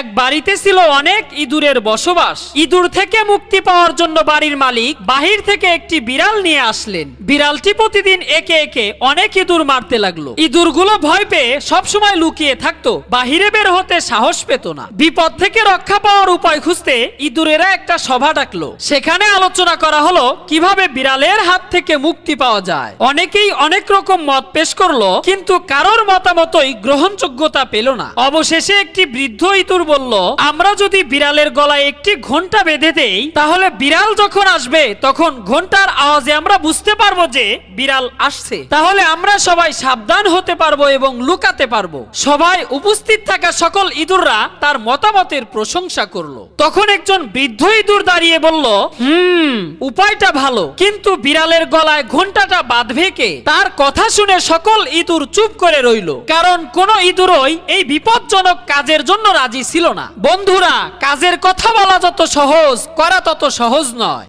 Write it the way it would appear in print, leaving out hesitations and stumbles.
এক বাড়িতে ছিল অনেক ইঁদুরের বসবাস। ইঁদুর থেকে মুক্তি পাওয়ার জন্য বাড়ির মালিক বাহির থেকে একটি বিড়াল নিয়ে আসলেন। বিড়ালটি প্রতিদিন একে একে অনেক ইঁদুর মারতে লাগলো। ইঁদুরগুলো ভয় পেয়ে সবসময় লুকিয়ে থাকতো, বাহিরে বের হতে সাহস পেত না। বিপদ থেকে রক্ষা পাওয়ার উপায় খুঁজতে ইঁদুরেরা একটা সভা ডাকলো। সেখানে আলোচনা করা হলো কিভাবে বিড়ালের হাত থেকে মুক্তি পাওয়া যায়। অনেকেই অনেক রকম মত পেশ করলো, কিন্তু কারোর মতামতই গ্রহণযোগ্যতা পেল না। অবশেষে একটি বৃদ্ধ ইঁদুর বলল, আমরা যদি বিড়ালের গলায় একটি ঘন্টা বেঁধে দেই, তাহলে বিড়াল যখন আসবে তখন ঘন্টার আওয়াজে আমরা বুঝতে পারবো যে বিড়াল আসছে। তাহলে আমরা সবাই সাবধান হতে পারবো এবং লুকাতে পারবো। সবাই উপস্থিত থাকা সকল ইঁদুররা তার মতামতের প্রশংসা করলো। তখন একজন বৃদ্ধ ইঁদুর দাঁড়িয়ে বলল, উপায়টা ভালো, কিন্তু বিড়ালের গলায় ঘন্টাটা বাঁধবে কে? তার কথা শুনে সকল ইঁদুর চুপ করে রইল, কারণ কোন ইঁদুরই এই বিপজ্জনক কাজের জন্য রাজি ছিল না। বন্ধুরা, কাজের কথা বলা যত সহজ, করা তত সহজ নয়।